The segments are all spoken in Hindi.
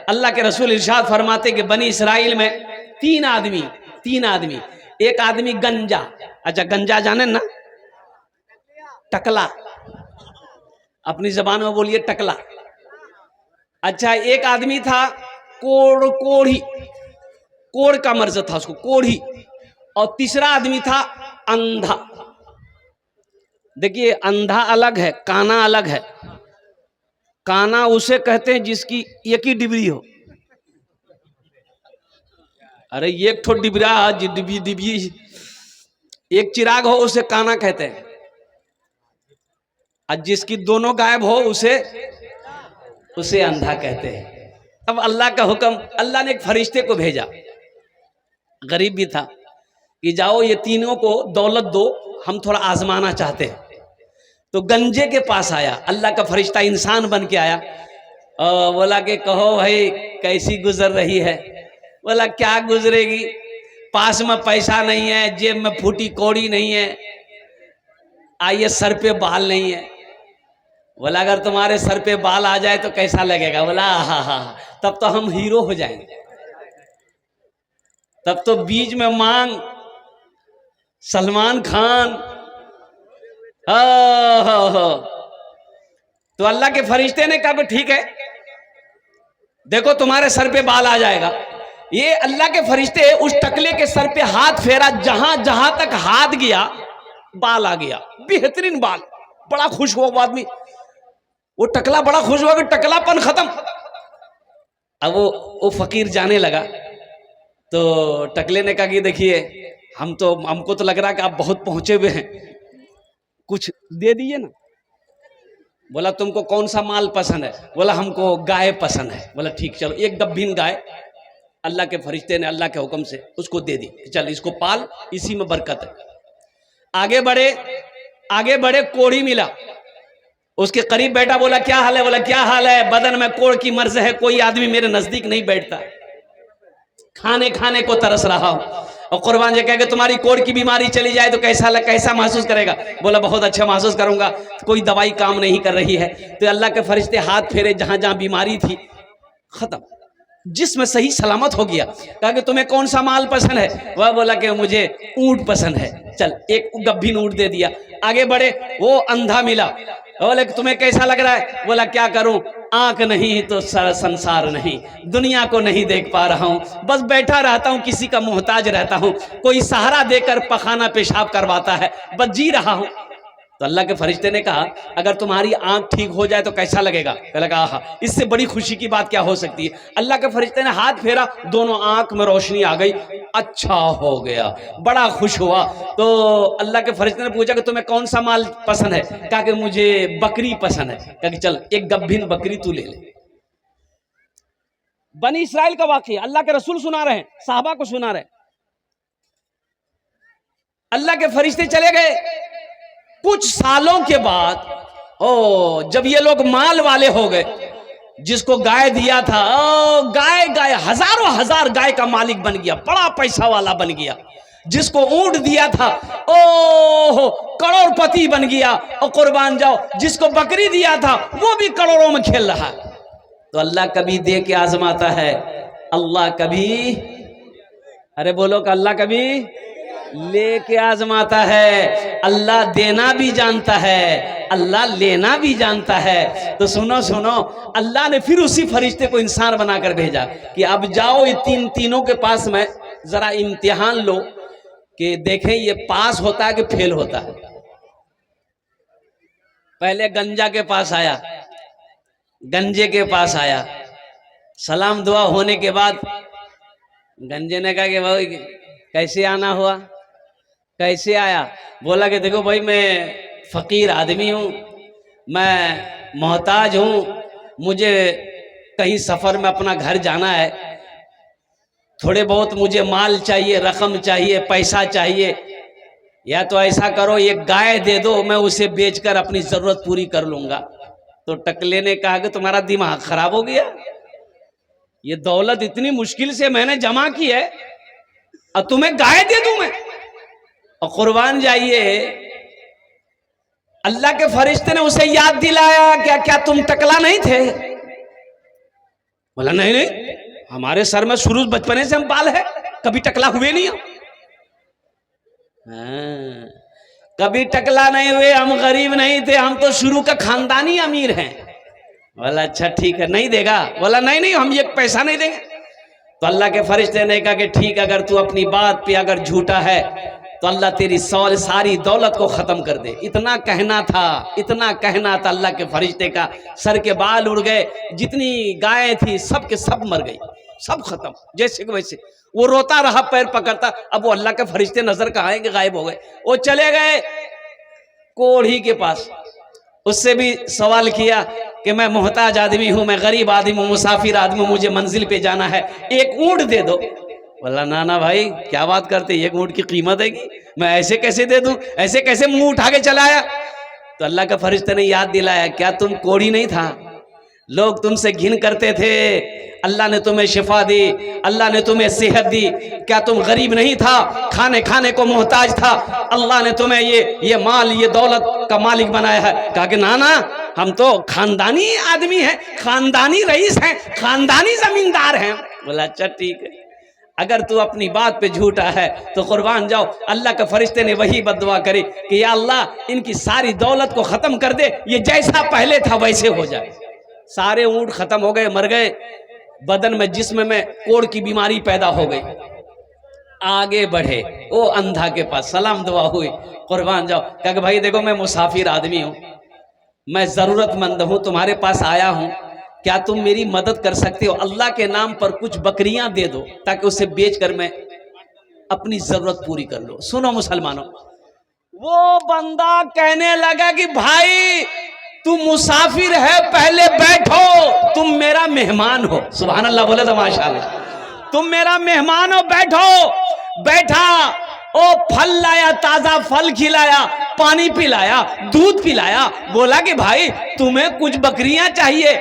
अल्लाह के रसूल इरशाद फरमाते कि बनी इसराइल में तीन आदमी, एक आदमी गंजा, अच्छा गंजा जाने ना, टकला, अपनी जबान में बोलिए टकला। अच्छा एक आदमी था कोढ़ी, कोढ़ का मर्ज था उसको, कोढ़ी। और तीसरा आदमी था अंधा। देखिए अंधा अलग है, काना अलग है। काना उसे कहते हैं जिसकी एक ही डिबरी हो। अरे एक ठो डिबरा, डिबी एक चिराग हो उसे काना कहते हैं, और जिसकी दोनों गायब हो उसे अंधा कहते हैं। अब अल्लाह का हुक्म, अल्लाह ने एक फरिश्ते को भेजा, गरीब भी था, कि जाओ ये तीनों को दौलत दो, हम थोड़ा आजमाना चाहते हैं। तो गंजे के पास आया अल्लाह का फरिश्ता, इंसान बन के आया और बोला कि कहो भाई कैसी गुजर रही है। बोला क्या गुजरेगी, पास में पैसा नहीं है, जेब में फूटी कौड़ी नहीं है, आइए सर पे बाल नहीं है। बोला अगर तुम्हारे सर पे बाल आ जाए तो कैसा लगेगा। बोला हा, तब तो हम हीरो हो जाएंगे, तब तो बीच में मांग सलमान खान। तो अल्लाह के फरिश्ते ने कहा ठीक है, देखो तुम्हारे सर पे बाल आ जाएगा। ये अल्लाह के फरिश्ते उस टकले के सर पे हाथ फेरा, जहां जहां तक हाथ गया बाल आ गया, बेहतरीन बाल। बड़ा खुश हुआ वो आदमी, वो टकला बड़ा खुश हुआ कि टकलापन खत्म। अब वो फकीर जाने लगा, तो टकले ने कहा कि देखिए हमको तो लग रहा है कि आप बहुत पहुंचे हुए हैं, कुछ दे दिए ना। बोला तुमको कौन सा माल पसंद है। बोला हमको गाय पसंद है। बोला ठीक चलो, एक गब्भीन गाय अल्लाह के फरिश्ते ने अल्लाह के हुक्म से उसको दे दी, चल इसको पाल, इसी में बरकत है। आगे बढ़े कोढ़ी मिला, उसके करीब बैठा, बोला क्या हाल है। बोला क्या हाल है, बदन में कोढ़ की मर्ज है, कोई आदमी मेरे नजदीक नहीं बैठता, खाने को तरस रहा हूं। और कुर्बान जी कहेगा तुम्हारी कोढ़ की बीमारी चली जाए तो कैसा महसूस करेगा। बोला बहुत अच्छा महसूस करूंगा, कोई दवाई काम नहीं कर रही है। तो अल्लाह के फरिश्ते हाथ फेरे, जहां जहां बीमारी थी खत्म, जिसमें सही सलामत हो गया। कहा कि तुम्हें कौन सा माल पसंद है। वह बोला कि मुझे ऊंट पसंद है, चल एक गब्भीन ऊंट दे दिया। आगे बढ़े, वो अंधा मिला, बोले तुम्हें कैसा लग रहा है। बोला क्या करूं, आंख नहीं तो संसार नहीं, दुनिया को नहीं देख पा रहा हूं, बस बैठा रहता हूं, किसी का मोहताज रहता हूं, कोई सहारा देकर पखाना पेशाब करवाता है, बस जी रहा हूं। तो अल्लाह के फरिश्ते ने कहा अगर तुम्हारी आंख ठीक हो जाए तो कैसा लगेगा। लगा आहा, इससे बड़ी खुशी की बात क्या हो सकती है। अल्लाह के फरिश्ते ने हाथ फेरा, दोनों आंख में रोशनी आ गई, अच्छा हो गया, बड़ा खुश हुआ। तो अल्लाह के फरिश्ते ने पूछा कि तुम्हें कौन सा माल पसंद है। कहा कि मुझे बकरी पसंद है। कहा कि चल एक गब्भीन बकरी तू ले ले। बनी इसराइल का वाकया अल्लाह के रसूल सुना रहे हैं, साहबा को सुना रहे। अल्लाह के फरिश्ते चले गए। कुछ सालों के बाद जब ये लोग माल वाले हो गए, जिसको गाय दिया था गाय हजारों हजार गाय का मालिक बन गया, बड़ा पैसा वाला बन गया। जिसको ऊंट दिया था करोड़पति बन गया। और कुर्बान जाओ, जिसको बकरी दिया था वो भी करोड़ों में खेल रहा है। तो अल्लाह कभी दे के आजमाता है, अल्लाह कभी, अरे बोलो कि अल्लाह कभी लेके आजमाता है। अल्लाह देना भी जानता है, अल्लाह लेना भी जानता है। तो सुनो अल्लाह ने फिर उसी फरिश्ते को इंसान बनाकर भेजा कि अब जाओ ये तीनों के पास में जरा इम्तिहान लो कि देखें ये पास होता है कि फेल होता है। पहले गंजे के पास आया, सलाम दुआ होने के बाद गंजे ने कहा कि भाई कैसे आना हुआ, कैसे आया। बोला कि देखो भाई मैं फकीर आदमी हूँ, मैं मोहताज हूँ, मुझे कहीं सफर में अपना घर जाना है, थोड़े बहुत मुझे माल चाहिए, रकम चाहिए, पैसा चाहिए, या तो ऐसा करो ये गाय दे दो, मैं उसे बेचकर अपनी जरूरत पूरी कर लूंगा। तो टकले ने कहा कि तुम्हारा दिमाग खराब हो गया, ये दौलत इतनी मुश्किल से मैंने जमा की है और तुम्हें गाय दे दूं मैं। और कुर्बान जाइए, अल्लाह के फरिश्ते ने उसे याद दिलाया, क्या तुम टकला नहीं थे, बोला नहीं नहीं, हमारे सर में शुरू बचपने से हम बाल है, कभी टकला हुए नहीं हम। हाँ, कभी टकला नहीं हुए, हम गरीब नहीं थे, हम तो शुरू का खानदानी अमीर हैं। बोला अच्छा ठीक है, नहीं देगा? बोला नहीं नहीं, हम ये पैसा नहीं देंगे। तो अल्लाह के फरिश्ते ने कहा कि ठीक, अगर तू अपनी बात पे अगर झूठा है तो अल्लाह तेरी सारी दौलत को खत्म कर दे। इतना कहना था, इतना कहना था अल्लाह के फरिश्ते का, सर के बाल उड़ गए, जितनी गायें थी सब के सब मर गई, सब खत्म जैसे वैसे। वो रोता रहा, पैर पकड़ता। अब वो अल्लाह के फरिश्ते नजर कहाँ आएंगे, गायब हो गए। वो चले गए कोढ़ी के पास, उससे भी सवाल किया कि मैं मोहताज आदमी हूं, मैं गरीब आदमी हूं, मुसाफिर आदमी हूं, मुझे मंजिल पे जाना है, एक ऊंट दे दो। बोला ना ना भाई, क्या बात करते, एक ऊंट की कीमत है कि मैं ऐसे कैसे दे दूं, ऐसे कैसे मुंह उठा के चलाया। तो अल्लाह का फरिश्ते ने याद दिलाया, क्या तुम कोढ़ी नहीं था, लोग तुमसे घिन करते थे, अल्लाह ने तुम्हें शिफा दी, अल्लाह ने तुम्हें सेहत दी। क्या तुम गरीब नहीं था, खाने खाने को मोहताज था, अल्लाह ने तुम्हें ये माल, ये दौलत का मालिक बनाया है। कहा कि ना ना, हम तो खानदानी आदमी हैं, खानदानी रईस हैं, खानदानी जमींदार हैं। बोला अच्छा ठीक है, अगर तू अपनी बात पे झूठा है तो कुर्बान जाओ। अल्लाह के फरिश्ते ने वही बद्दुआ करी कि या अल्लाह इनकी सारी दौलत को खत्म कर दे, ये जैसा पहले था वैसे हो जाए। सारे ऊंट खत्म हो गए, मर गए, बदन में जिस्म में कोढ़ की बीमारी पैदा हो गई। आगे बढ़े वो अंधा के पास, सलाम दुआ हुई, कुर्बान जाओ। कहा कि भाई देखो, मैं मुसाफिर आदमी हूँ, मैं जरूरतमंद हूँ, तुम्हारे पास आया हूँ, क्या तुम मेरी मदद कर सकते हो? अल्लाह के नाम पर कुछ बकरियां दे दो ताकि उसे बेचकर मैं अपनी जरूरत पूरी कर लो। सुनो मुसलमानों, वो बंदा कहने लगा कि भाई तुम मुसाफिर है, पहले बैठो, तुम मेरा मेहमान हो। सुभान अल्लाह बोले तो माशाअल्लाह, तुम मेरा मेहमान हो, बैठो। बैठा, ओ फल लाया, ताजा फल खिलाया, पानी पिलाया, दूध पिलाया। बोला कि भाई तुम्हें कुछ बकरियां चाहिए?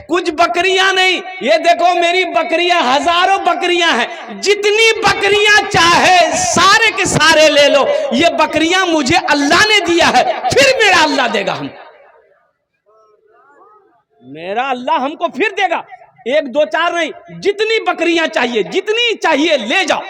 कुछ बकरियां नहीं, ये देखो मेरी बकरियां, हजारों बकरियां हैं, जितनी बकरियां चाहे सारे के सारे ले लो, ये बकरियां मुझे अल्लाह ने दिया है, फिर मेरा अल्लाह देगा हम, मेरा अल्लाह हमको फिर देगा। एक दो चार नहीं, जितनी बकरियां चाहिए, जितनी चाहिए ले जाओ,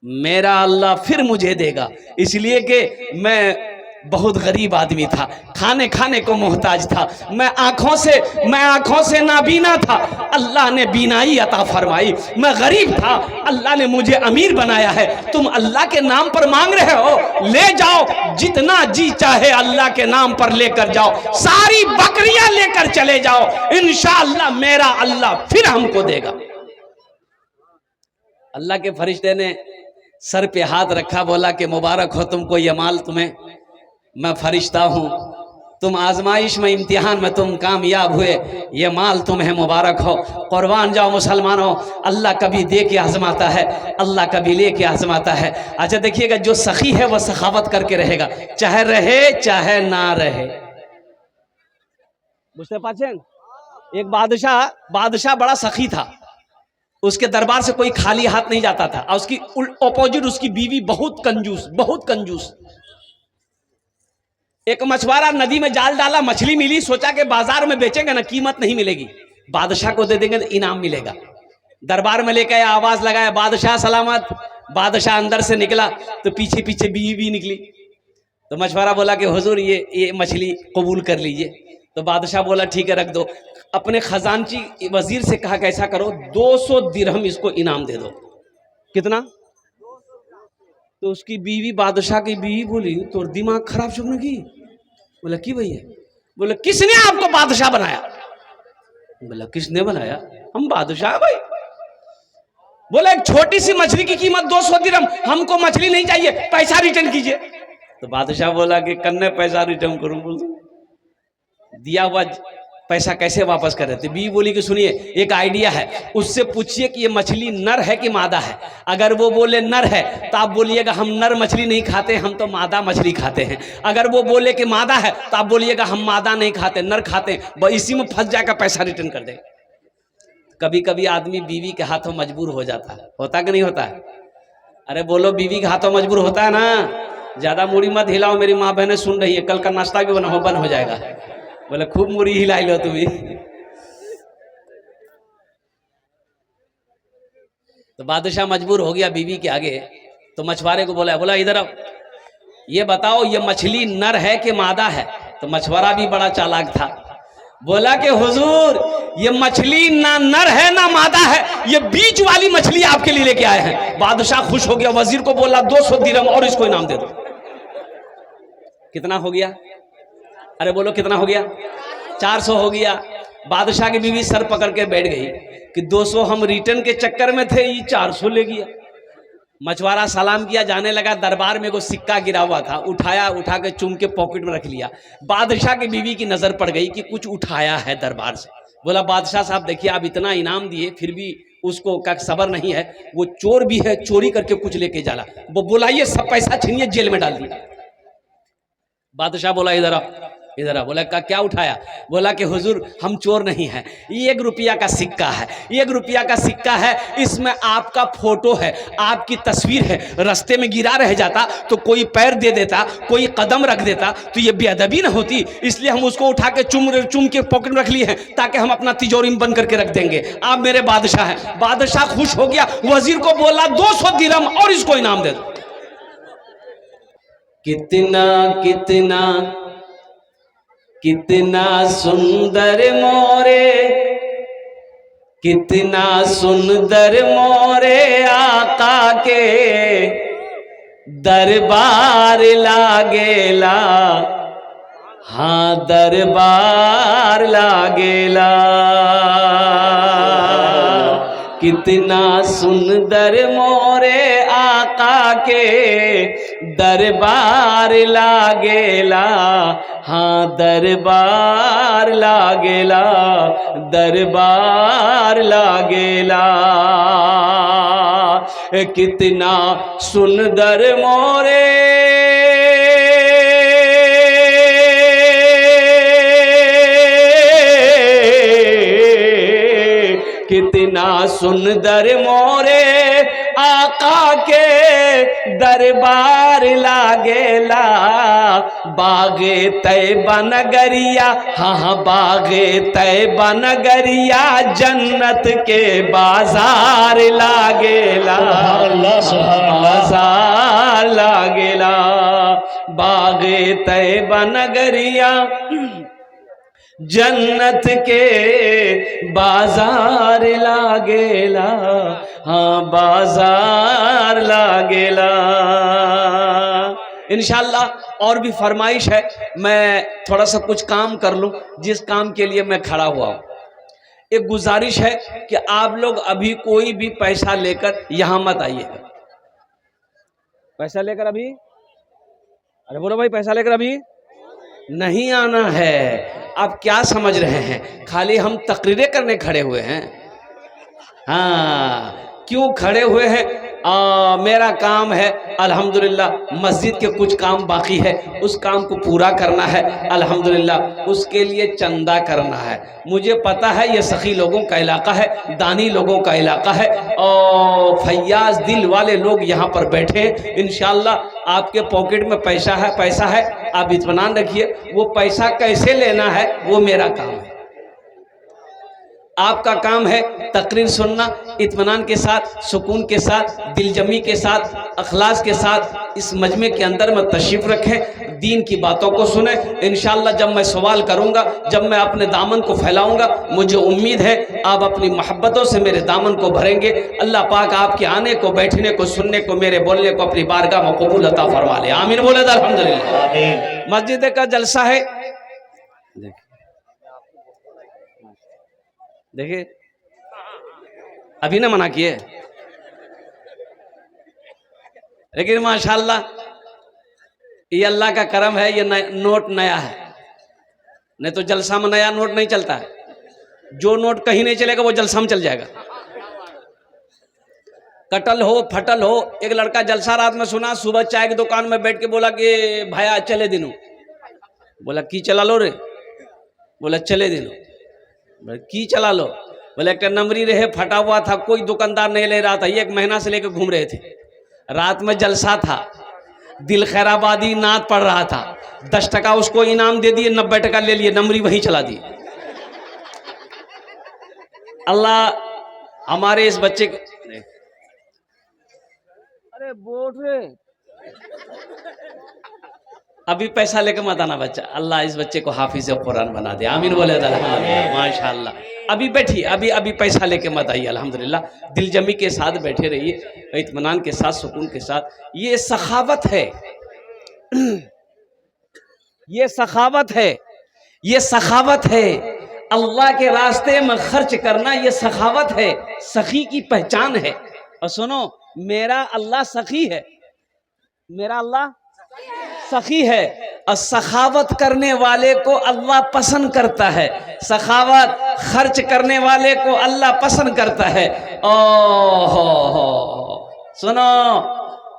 मेरा अल्लाह फिर मुझे देगा। इसलिए कि मैं बहुत गरीब आदमी था, खाने खाने को मोहताज था, मैं आंखों से नाबीना था, अल्लाह ने बीनाई अता फरमाई। मैं गरीब था, अल्लाह ने मुझे अमीर बनाया है। तुम अल्लाह के नाम पर मांग रहे हो, ले जाओ, जितना जी चाहे अल्लाह के नाम पर लेकर जाओ, सारी बकरियां लेकर चले जाओ, इंशाअल्लाह मेरा अल्लाह फिर हमको देगा। अल्लाह के फरिश्ते ने सर पे हाथ रखा, बोला कि मुबारक हो तुमको ये माल, तुम्हें मैं फरिश्ता हूँ, तुम आजमाइश में, इम्तिहान में तुम कामयाब हुए, ये माल तुम्हें मुबारक हो। कुर्बान जाओ मुसलमानों, अल्लाह कभी दे के आजमाता है, अल्लाह कभी ले के आजमाता है। अच्छा देखिएगा, जो सखी है वह सखावत करके रहेगा, चाहे रहे चाहे ना रहे। बुझते पाचेन, एक बादशाह बड़ा सखी था, उसके दरबार से कोई खाली हाथ नहीं जाता था, और उसकी अपोजिट उसकी बीवी बहुत कंजूस। एक मछुआरा नदी में जाल डाला, मछली मिली, सोचा कि बाजार में बेचेंगे ना, कीमत नहीं मिलेगी, बादशाह को दे देंगे तो इनाम मिलेगा। दरबार में लेकर आवाज लगाया, बादशाह सलामत। बादशाह अंदर से निकला तो पीछे पीछे बीवी भी निकली। तो मछुआरा बोला कि हुजूर ये मछली कबूल कर लीजिए। तो बादशाह बोला ठीक है, रख दो। अपने खजानची वजीर से कहा कि ऐसा करो, 200 दिरहम इसको इनाम दे दो। कितना? तो उसकी बीवी, बादशाह की बीवी बोली, तो दिमाग खराब शुरू की। बोला कि भैया? बोले किसने आपको बादशाह बनाया? बोला किसने बनाया? हम बादशाह भाई। बोला एक छोटी सी मछली की कीमत 200 दिरहम, हमको मछली नहीं चाहिए, पैसा रिटर्न कीजिए। तो बादशाह बोला कि कन्ने पैसा रिटर्न करूं? बोल दिया हुआ पैसा कैसे वापस कर देते? बीवी बोली कि सुनिए, एक आइडिया है, उससे पूछिए कि ये मछली नर है कि मादा है। अगर वो बोले नर है तो आप बोलिएगा हम नर मछली नहीं खाते, हम तो मादा मछली खाते हैं। अगर वो बोले कि मादा है तो आप बोलिएगा हम मादा नहीं खाते, नर खाते हैं। इसी में फंस जाकर पैसा रिटर्न कर दे। कभी कभी आदमी बीवी के हाथों मजबूर हो जाता है, होता कि नहीं होता है? अरे बोलो, बीवी के हाथों मजबूर होता है ना। ज्यादा मुड़ी मत हिलाओ, मेरी माँ बहनें सुन रही है, कल का नाश्ता भी बंद हो जाएगा। बोले खूब मुड़ी हिलाई लो तुम्हें। तो बादशाह मजबूर हो गया बीवी के आगे, तो मछुआरे को बोला इधर आओ, ये बताओ ये मछली नर है कि मादा है। तो मछुआरा भी बड़ा चालाक था, बोला कि हुजूर ये मछली ना नर है ना मादा है, ये बीच वाली मछली आपके लिए लेके आए हैं। बादशाह खुश हो गया, वजीर को बोला 200 दिरहम और इसको इनाम दे दो। कितना हो गया? अरे बोलो कितना हो गया? 400 हो गया। बादशाह की बीवी सर पकड़ के बैठ गई कि 200 हम रिटर्न के चक्कर में थे, ये 400 ले गया। मछुआरा सलाम किया, जाने लगा। दरबार में को सिक्का गिरा हुआ था, उठाया, उठा के चुम के पॉकेट में रख लिया। बादशाह की बीवी की नजर पड़ गई कि कुछ उठाया है दरबार से। बोला बादशाह साहब देखिए, आप इतना इनाम दिए फिर भी उसको का सबर नहीं है, वो चोर भी है, चोरी करके कुछ लेके जाला। वो बुलाइए, सब पैसा छीनिए, जेल में डाल दिया। बादशाह बोला इधर आओ, इधर आ। बोला क्या उठाया? बोला कि हुजूर हम चोर नहीं हैं, ये 1 रुपया का सिक्का है, 1 रुपया का सिक्का है, इसमें आपका फोटो है, आपकी तस्वीर है। रास्ते में गिरा रह जाता तो कोई पैर दे देता, कोई कदम रख देता तो ये बेअदबी ना होती, इसलिए हम उसको उठा के चुम के पॉकेट में रख लिए हैं, ताकि हम अपना तिजोरी में बंद करके रख देंगे। आप मेरे बादशाह हैं। बादशाह खुश हो गया, वजीर को बोला 200 दिरहम और इसको इनाम दे दो। कितना कितना कितना सुंदर मोरे, कितना सुंदर मोरे आका के दरबार लागेला, हाँ दरबार लागेला। कितना सुंदर मोरे आका के दरबार लागेला, हाँ दरबार लागेला, दरबार लागेला। कितना सुंदर मोरे कितना सुंदर मोरे आका के दरबार लागेला। बागे तैयबा नगरिया, हाँ बागे तैयबा नगरिया, जन्नत के बाजार लागेला, बाजार लागेला। बागे तैयबा नगरिया, जन्नत के बाजार लागेला, हाँ बाजार लागेला। इंशाअल्लाह और भी फरमाइश है, मैं थोड़ा सा कुछ काम कर लूं, जिस काम के लिए मैं खड़ा हुआ हूं। एक गुजारिश है कि आप लोग अभी कोई भी पैसा लेकर यहां मत आइएगा। पैसा लेकर अभी, अरे बोलो भाई, पैसा लेकर अभी नहीं आना है। आप क्या समझ रहे हैं, खाली हम तकरीरें करने खड़े हुए हैं? हाँ, क्यों खड़े हुए हैं? मेरा काम है अल्हम्दुलिल्लाह, मस्जिद के कुछ काम बाकी है, उस काम को पूरा करना है अल्हम्दुलिल्लाह, उसके लिए चंदा करना है। मुझे पता है ये सखी लोगों का इलाका है, दानी लोगों का इलाका है, और फैयाज दिल वाले लोग यहाँ पर बैठे हैं। इंशाअल्लाह आपके पॉकेट में पैसा है, आप इत्मीनान रखिए। वो पैसा कैसे लेना है वो मेरा काम है। आपका काम है तकरीर सुनना, इत्मीनान के साथ, सुकून के साथ, दिलजमी के साथ, अखलास के साथ इस मजमे के अंदर में तशरीफ रखें, दीन की बातों को सुने। इंशाअल्लाह जब मैं सवाल करूंगा, जब मैं अपने दामन को फैलाऊंगा, मुझे उम्मीद है आप अपनी मोहब्बतों से मेरे दामन को भरेंगे। अल्लाह पाक आपके आने को, बैठने को, सुनने को, मेरे बोलने को अपनी बारगाह में कबूल अता फरमा ले। आमीन बोले तो अल्हम्दुलिल्लाह। मस्जिद का जलसा है, देखिए अभी ना मना किए, लेकिन माशाल्लाह ये अल्लाह का करम है, ये नोट नया है, नहीं तो जलसा में नया नोट नहीं चलता है। जो नोट कहीं नहीं चलेगा वो जलसा में चल जाएगा। कटल हो फटल हो। एक लड़का जलसा रात में सुना, सुबह चाय की दुकान में बैठ के बोला कि भाया चले दिनों। बोला की चला लो रे? बोला चले दिनों। की चला लो? बोले एक नंबरी रहे, फटा हुआ था, कोई दुकानदार नहीं ले रहा था, 1 महीना से लेकर घूम रहे थे। रात में जलसा था, दिल खैराबादी नात पड़ रहा था, 10 टका उसको इनाम दे दिए, 90 टका ले लिए, नंबरी वहीं चला दी। अल्लाह हमारे इस बच्चे अरे बोल रहे अभी पैसा लेके मत आना बच्चा। अल्लाह इस बच्चे को हाफिज कुरान बना दे, आमीन बोले अल्हम्दुलिल्लाह माशाअल्लाह। अभी बैठिए, अभी पैसा लेके मत आइए, अल्हम्दुलिल्लाह दिलजमी के साथ बैठे रहिए, इत्मीनान के साथ, सुकून के साथ। ये सखावत है, ये सखावत है, ये सखावत है। अल्लाह के रास्ते में खर्च करना ये सखावत है, सखी की पहचान है। और सुनो, मेरा अल्लाह सखी है, मेरा अल्लाह सखी है, और सखावत करने वाले को अल्लाह पसंद करता है। सखावत खर्च करने वाले को अल्लाह पसंद करता है। ओहो सुनो,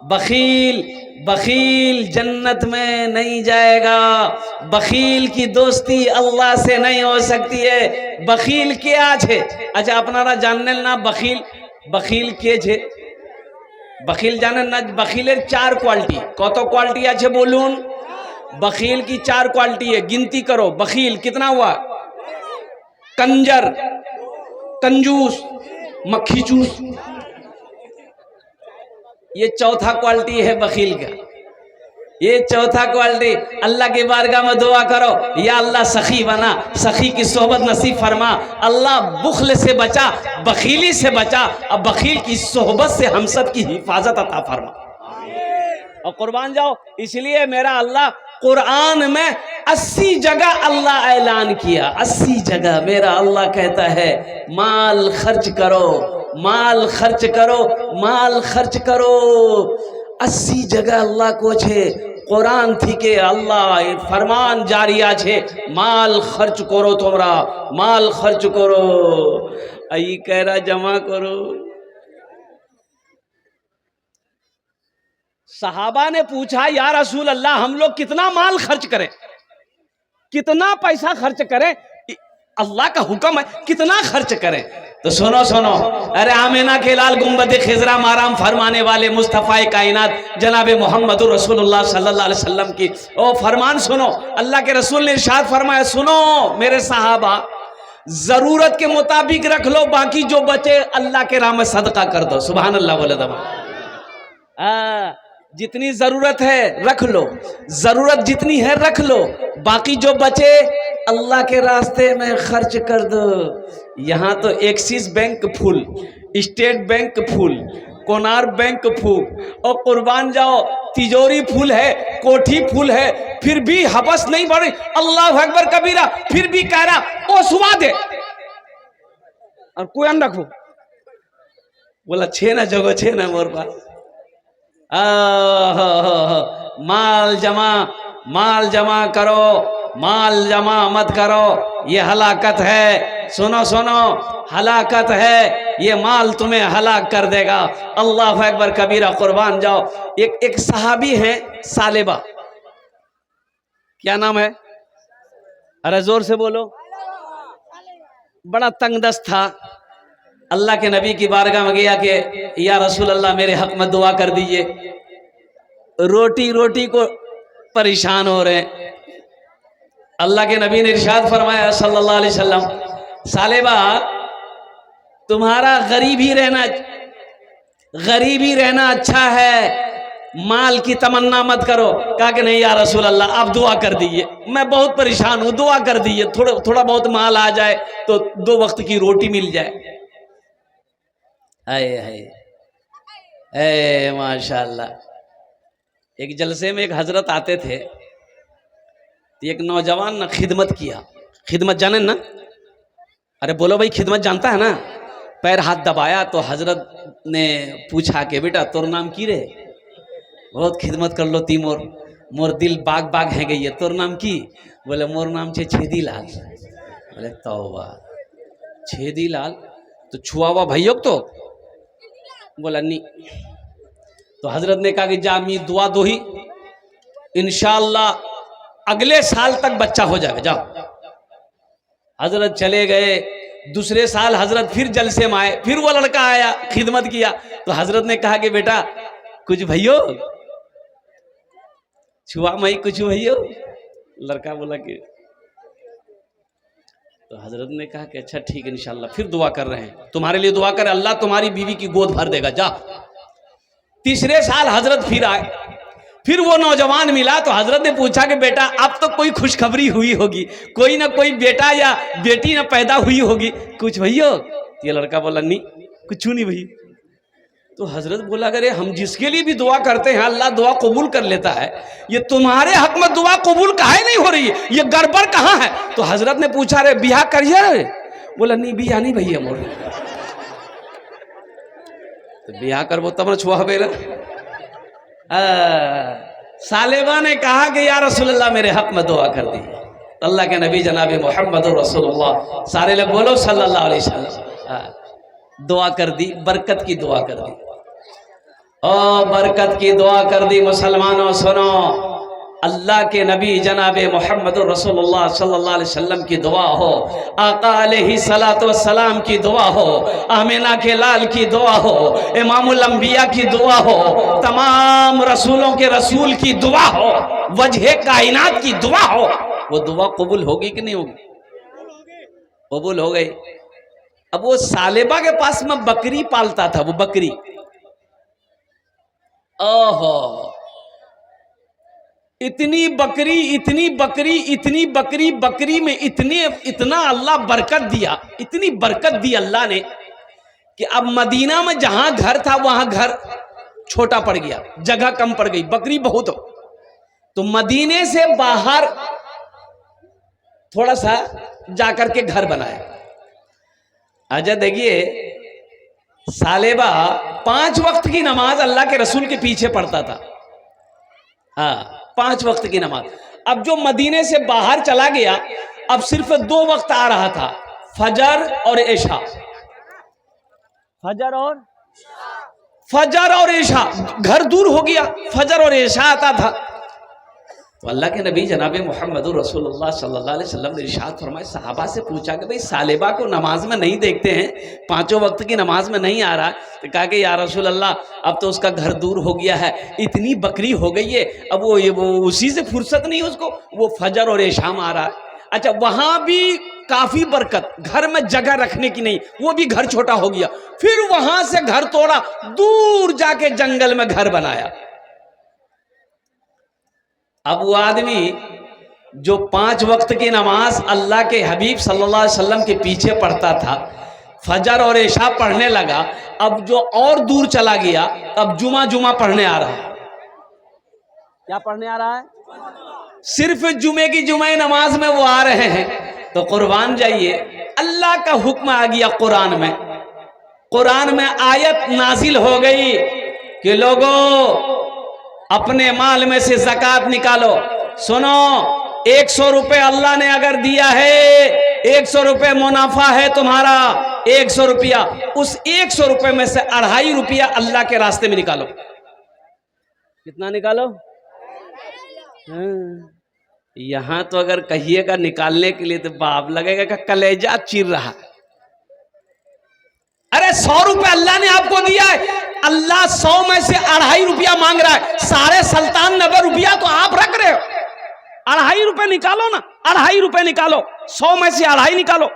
बखील बखील जन्नत में नहीं जाएगा, बखील की दोस्ती अल्लाह से नहीं हो सकती है। बखील क्या छे? अच्छा अपनारा जानने ना बखील, बखील के छे? बखील जाने ना, बखीलेर चार क्वालिटी। कत क्वालिटी आछे बोलून? बखील की चार क्वालिटी है, गिनती करो। बखील कितना हुआ? कंजर, कंजूस, मक्खी चूस, ये चौथा क्वालिटी है बखील का, ये चौथा क्वालिटी। अल्लाह के बारगाह में दुआ करो, या अल्लाह सखी बना, सखी की सोहबत नसीब फरमा। अल्लाह बुखल से बचा, बखीली से बचा, और बखील की सोहबत से हम सब की हिफाजत अता फरमा। और कुर्बान जाओ, इसलिए मेरा अल्लाह कुरान में 80 जगह अल्लाह ऐलान किया, 80 जगह मेरा अल्लाह कहता है माल खर्च करो, माल खर्च करो, माल खर्च करो। 80 जगह अल्लाह को छे कुरान थी के अल्लाह फरमान जारिया छे, माल खर्च करो, तोमरा माल खर्च करो। आई कहरा जमा करो। सहाबा ने पूछा, या रसूल अल्लाह हम लोग कितना माल खर्च करें, कितना पैसा खर्च करें? अल्लाह का हुक्म है, कितना खर्च करें? तो सुनो सुनो, अरे आमिना के लाल गुंबद खिजरा माराम फरमाने वाले मुस्तफ़ा कायनात जनाब मोहम्मद रसूलुल्लाह सल्लल्लाहु अलैहि वसल्लम की ओ फरमान सुनो। अल्लाह के रसूल ने इरशाद फरमाया, सुनो मेरे सहाबा, जरूरत के मुताबिक रख लो, बाकी जो बचे अल्लाह के राह में सदका कर दो। सुभान अल्लाह बोले दमा। जितनी जरूरत है रख लो, जरूरत जितनी है रख लो, बाकी जो बचे अल्लाह के रास्ते में खर्च कर दो। यहाँ तो axis bank full, state bank full, Konar bank full, और कुर्बान जाओ तिजोरी फुल है, कोठी फुल है, फिर भी हबस नहीं बढ़ी। अल्लाह अकबर कबीरा, फिर भी कह रहा ओ सुबह दे और कोई अन रखो। बोला छे ना जगह, छे ना मोर पास। माल जमा, माल जमा करो, माल जमा मत करो, ये हलाकत है। सुनो सुनो, हलाकत है, ये माल तुम्हें हलाक कर देगा। अल्लाह अकबर कबीरा, कुर्बान जाओ। एक सहाबी है सालेबा, क्या नाम है? अरे जोर से बोलो। बड़ा तंगदस्त था, अल्लाह के नबी की बारगाह में गया कि या रसूल अल्लाह मेरे हक में दुआ कर दीजिए, रोटी रोटी को परेशान हो रहे हैं। अल्लाह के नबी ने इरशाद फरमाया सल्लल्लाहु अलैहि वसल्लम, सालेबा तुम्हारा गरीबी रहना अच्छा है, माल की तमन्ना मत करो। कहा कि नहीं या रसूल अल्लाह आप दुआ कर दीजिए, मैं बहुत परेशान हूँ, दुआ कर दीजिए, थोड़ा बहुत माल आ जाए तो 2 वक्त की रोटी मिल जाए। हाय माशाल्लाह। एक जलसे में एक हजरत आते थे, एक नौजवान ना खिदमत किया। खिदमत जाने ना? अरे बोलो भाई, खिदमत जानता है ना? पैर हाथ दबाया तो हजरत ने पूछा कि बेटा तोर नाम की रे? बहुत खिदमत कर लो ती, मोर दिल बाग बाग है गई है, तोर नाम की? बोले मोर नाम छे छेदी लाल। बोले तौबा, छेदी लाल तो छुआवा भैया तो? बोला नहीं। तो हजरत ने कहा कि जा मी दुआ दो ही, इंशाअल्लाह अगले साल तक बच्चा हो जाएगा, जाओ। हजरत चले गए। दूसरे साल हजरत फिर जलसे में आए, फिर वो लड़का आया, खिदमत किया। तो हजरत ने कहा कि बेटा कुछ भैयो, छुआ मई कुछ भैयो। लड़का बोला कि, तो हजरत ने कहा कि अच्छा ठीक है, इंशाल्लाह फिर दुआ कर रहे हैं, तुम्हारे लिए दुआ कर, अल्लाह तुम्हारी बीवी की गोद भर देगा, जा। तीसरे साल हजरत फिर आए, फिर वो नौजवान मिला तो हजरत ने पूछा कि बेटा अब तो कोई खुशखबरी हुई होगी, कोई ना कोई बेटा या बेटी ना पैदा हुई होगी, कुछ भैया? ये लड़का बोला नहीं, कुछ नहीं भई। तो हजरत बोला अरे हम जिसके लिए भी दुआ करते हैं अल्लाह दुआ कबूल कर लेता है, ये तुम्हारे हक में दुआ कबूल काहे नहीं हो रही है, ये गड़बड़ कहाँ है? तो हजरत ने पूछा अरे बियाह करिए रे? बोला नहीं बियाह नहीं भैया मोर। तो बियाह करबो तब न छुआ बेरा। सालेबा ने कहा कि या रसूलल्लाह मेरे हक में दुआ कर दी। अल्लाह के नबी जनाब मोहम्मद रसूलुल्लाह, सारे लोग बोलो सल्लल्लाहु अलैहि वसल्लम, दुआ कर दी, बरकत की दुआ कर दी। ओ बरकत की दुआ कर दी। मुसलमानों सुनो, अल्लाह के नबी जनाब मोहम्मद रसूलुल्लाह सल्लल्लाहु अलैहि वसल्लम की दुआ हो, आका अलैहि सलातो वस्सलाम की दुआ हो, आमिना के लाल की दुआ हो, इमामुल अंबिया की दुआ हो, तमाम रसूलों के रसूल की दुआ हो, वजह कायनात की दुआ हो, वो दुआ कबूल होगी कि नहीं होगी? कबूल हो गई। अब वो सालेबा के पास में बकरी पालता था, वो बकरी, ओहो इतनी बकरी इतनी बकरी इतनी बकरी, बकरी में इतना अल्लाह बरकत दिया, इतनी बरकत दी अल्लाह ने कि अब मदीना में जहां घर था वहां घर छोटा पड़ गया, जगह कम पड़ गई, बकरी बहुत हो। तो मदीने से बाहर थोड़ा सा जाकर के घर बनाया। अच्छा देखिए, सालेबा 5 वक्त की नमाज अल्लाह के रसूल के पीछे पढ़ता था। हाँ, 5 वक्त की नमाज। अब जो मदीने से बाहर चला गया, अब सिर्फ 2 वक्त आ रहा था, फजर और इशा। फजर और इशा, घर दूर हो गया, फजर और इशा आता था। तो अल्लाह के नबी जनाब मोहम्मद रसूलुल्लाह सल्लल्लाहु अलैहि वसल्लम ने इरशाद फरमाया, सहाबा से पूछा कि भाई सालेबा को नमाज में नहीं देखते हैं, 5 वक्त की नमाज में नहीं आ रहा। तो कहा कि या रसूल अल्लाह अब तो उसका घर दूर हो गया है, इतनी बकरी हो गई है, अब वो उसी से फुर्सत नहीं उसको, वो फजर और इशा में आ रहा है। अच्छा, वहां भी काफी बरकत, घर में जगह रखने की नहीं, वो भी घर छोटा हो गया। फिर वहां से घर तोड़ा, दूर जाके जंगल में घर बनाया। अब वो आदमी जो 5 वक्त की नमाज अल्लाह के हबीब सल्लल्लाहु अलैहि वसल्लम के पीछे पढ़ता था, फजर और इशा पढ़ने लगा, अब जो और दूर चला गया, अब जुमा पढ़ने आ रहा है। क्या पढ़ने आ रहा है? सिर्फ जुमे की जुमे नमाज में वो आ रहे हैं। तो कुर्बान जाइए, अल्लाह का हुक्म आ गया कुरान में। कुरान में आयत नाजिल हो गई कि लोगों अपने माल में से ज़कात निकालो। सुनो, 100 रुपए अल्लाह ने अगर दिया है, 100 रुपए मुनाफा है तुम्हारा, 100 रुपया, उस 100 रुपए में से 2.5 रुपया अल्लाह के रास्ते में निकालो। कितना निकालो? यहां तो अगर कहिएगा निकालने के लिए तो बाप लगेगा कि कलेजा चीर रहा। अरे 100 रुपए अल्लाह ने आपको दिया है, अल्लाह 100 में से 2.5 रुपया मांग रहा है, सारे सुल्तान 90 रुपया तो आप रख रहे हो। 2.5 रुपए निकालो ना, 2.5 रुपए निकालो, 100 में से 2.5 निकालो,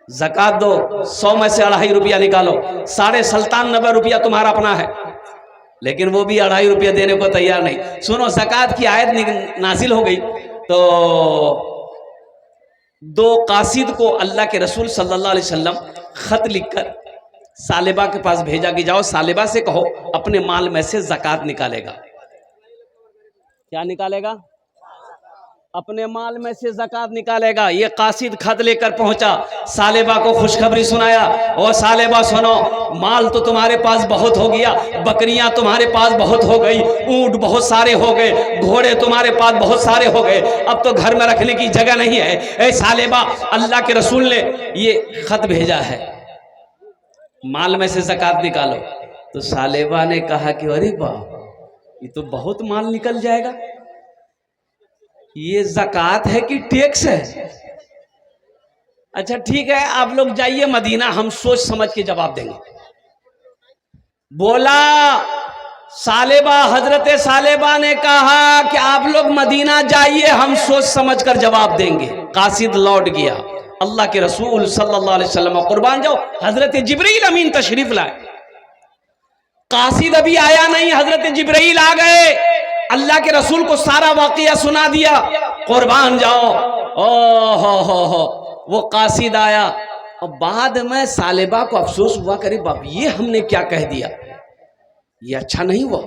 ज़कात दो, 100 में से 2.5 रुपया निकालो, सारे सुल्तान 90 रुपया तुम्हारा अपना है। लेकिन वो भी 2.5 रुपया देने को तैयार नहीं। सुनो, ज़कात की आयत नाजिल हो गई तो 2 कासिद को अल्लाह के रसूल सल्लल्लाहु अलैहि वसल्लम खत लिखकर सालेबा के पास भेजा कि जाओ सालेबा से कहो अपने माल में से ज़कात निकालेगा। क्या निकालेगा? अपने माल में से ज़कात निकालेगा। ये कासिद खत लेकर पहुंचा, सालेबा को खुशखबरी सुनाया, और सालेबा सुनो, माल तो तुम्हारे पास बहुत हो गया, बकरियां तुम्हारे पास बहुत हो गई, ऊंट बहुत सारे हो गए, घोड़े तुम्हारे पास बहुत सारे हो गए, अब तो घर में रखने की जगह नहीं है। ए सालेबा, अल्लाह के रसूल ने ये खत भेजा है, माल में से ज़कात निकालो। तो सालेबा ने कहा कि अरे बाप, ये तो बहुत माल निकल जाएगा, ये ज़कात है कि टैक्स है? अच्छा ठीक है, आप लोग जाइए मदीना, हम सोच समझ के जवाब देंगे। बोला सालेबा, हजरत सालेबा ने कहा कि आप लोग मदीना जाइए, हम सोच समझ कर जवाब देंगे। कासिद लौट गया, अल्लाह के रसूल सल्लल्लाहु अलैहि वसल्लम कुर्बान जाओ, हजरत जिब्रील अमीन तशरीफ लाए। कासिद अभी आया नहीं, हजरत जिब्राइल आ गए, अल्लाह के रसूल को सारा वाकया सुना दिया। कुर्बान जाओ, ओ हो, वो कासिद आया और बाद में सालेबा को अफसोस हुआ, करे बाप ये हमने क्या कह दिया, ये अच्छा नहीं हुआ।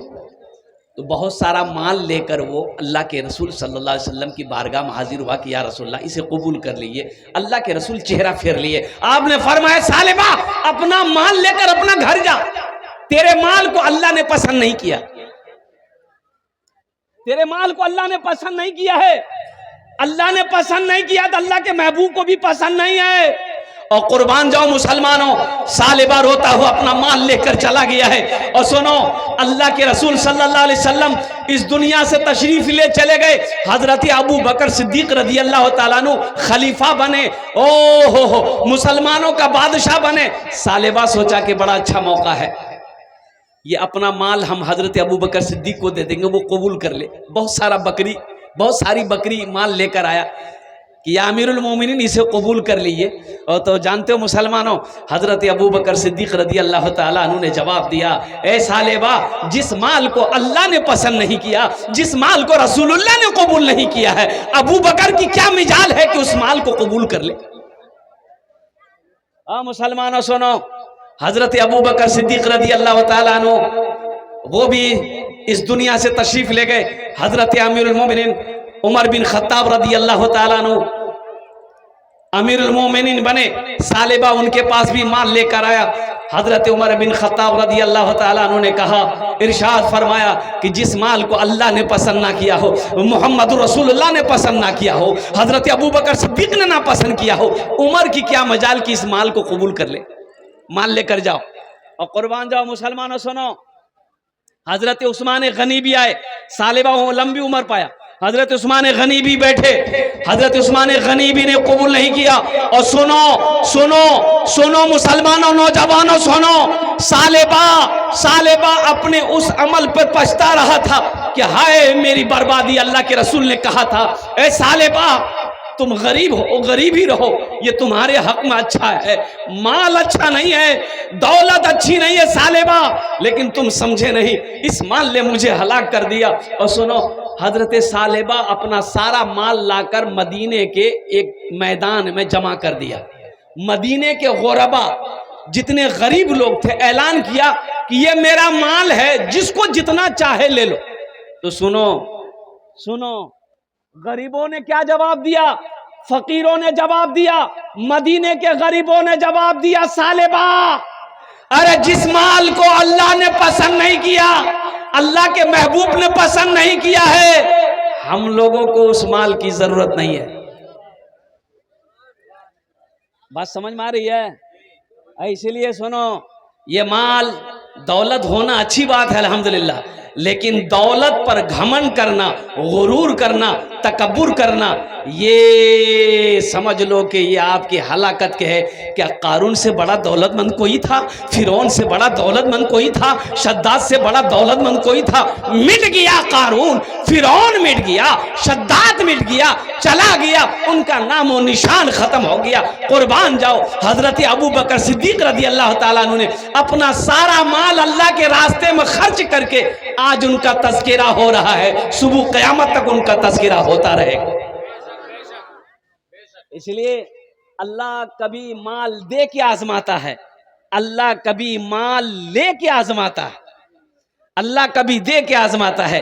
तो बहुत सारा माल लेकर वो अल्लाह के रसूल सल्लल्लाहु अलैहि वसल्लम की बारगाह में हाजिर हुआ कि या रसूलल्लाह इसे कबूल कर लीजिए। अल्लाह के रसूल चेहरा फेर लिए, आपने फरमाया सालेबा अपना माल लेकर अपना घर जा, तेरे माल को अल्लाह ने पसंद नहीं किया, तेरे माल को अल्लाह ने पसंद नहीं किया है, अल्लाह ने पसंद नहीं किया तो अल्लाह के महबूब को भी पसंद नहीं है। और कुर्बान जाओ मुसलमानों, सालेबा रोता हुआ अपना माल लेकर चला गया है। और सुनो, अल्लाह के रसूल सल्लल्लाहु अलैहि वसल्लम इस दुनिया से तशरीफ ले चले गए, हजरत अबू बकर सिद्दीक रजी अल्लाह तआला अन्हु खलीफा बने, ओ हो मुसलमानों का बादशाह बने। सालेबा सोचा कि बड़ा अच्छा मौका है, ये अपना माल हम हजरत अबू बकर सिद्दीक को दे देंगे, वो कबूल कर ले। बहुत सारी बकरी माल लेकर आया कि या अमीरुल मोमिनीन इसे कबूल कर लीजिए। और तो जानते हो मुसलमानों, हजरत अबू बकर सिद्दीक रदी अल्लाह तआला अन्हु ने जवाब दिया, ए सालेबा जिस माल को अल्लाह ने पसंद नहीं किया, जिस माल को रसूलुल्लाह ने कबूल नहीं किया है, अबू बकर की क्या मिजाल है कि उस माल को कबूल कर ले। मुसलमानों सुनो, हजरत अबू बकर सिद्दीक रदी अल्लाह तआला अन्हु वो भी इस दुनिया से तशरीफ ले गए। हजरत अमीरुल मोमिनीन उमर बिन खत्ताब रदी अल्लाह तआला अन्हु अमीरुल मोमिनीन बने। सालेबा उनके पास भी माल लेकर आया। हजरत उमर बिन खत्ताब रदी अल्लाह तआला अन्हु ने कहा, इरशाद फरमाया कि जिस माल को अल्लाह ने पसंद ना किया हो, मोहम्मद रसूलुल्लाह ने पसंद ना किया हो, हजरत अबू बकर सिद्दीक ने ना पसंद किया हो, उमर की क्या मजाल कि इस माल को कबूल कर ले, माल लेकर जाओ। और कुर्बान जाओ मुसलमानों सुनो, हजरत उस्मान गनी भी आए, सालेबा लंबी उम्र पाया, हजरत उस्मान गनी भी बैठे, हजरत उस्मान गनी भी ने कबूल नहीं किया। और सुनो सुनो सुनो मुसलमानों, नौजवानों सुनो, सालेबा अपने उस अमल पर पछता रहा था कि हाय मेरी बर्बादी। अल्लाह के रसूल ने कहा था, ए सालेबा तुम गरीब हो, गरीब ही रहो, ये तुम्हारे हक में अच्छा है, माल अच्छा नहीं है, दौलत अच्छी नहीं है सालेबा, लेकिन तुम समझे नहीं, इस माल ने मुझे हलाक कर दिया। और सुनो, हजरत सालेबा अपना सारा माल लाकर मदीने के एक मैदान में जमा कर दिया। मदीने के गुरबा जितने गरीब लोग थे, ऐलान किया कि ये मेरा माल है, जिसको जितना चाहे ले लो। तो सुनो, गरीबों ने क्या जवाब दिया, फकीरों ने जवाब दिया, मदीने के गरीबों ने जवाब दिया, सालेबा अरे जिस माल को अल्लाह ने पसंद नहीं किया, अल्लाह के महबूब ने पसंद नहीं किया है, हम लोगों को उस माल की जरूरत नहीं है। बात समझ में आ रही है? इसलिए सुनो, ये माल दौलत होना अच्छी बात है अल्हम्दुलिल्लाह, लेकिन दौलत पर घमंड करना, गुरूर करना, तकब्बुर करना, ये समझ लो कि ये आपकी हलाकत के है। क्या कारून से बड़ा दौलतमंद कोई था? फिरौन से बड़ा दौलतमंद कोई था? शद्दाद से बड़ा दौलतमंद कोई था? मिट गया कारून, फिरौन मिट गया, शद्दाद मिट गया, चला गया, उनका नामो निशान खत्म हो गया। कुर्बान जाओ, हजरत अबू बकर सिद्दीक रदी अल्लाह तआला अन्हु ने अपना सारा माल अल्लाह के रास्ते में खर्च करके आज उनका तज़किरा हो रहा है, सुबह क़यामत तक उनका तज़किरा होता रहेगा। इसलिए अल्लाह कभी माल दे के आजमाता है, अल्लाह कभी माल ले के आजमाता है, अल्लाह कभी दे के आजमाता है।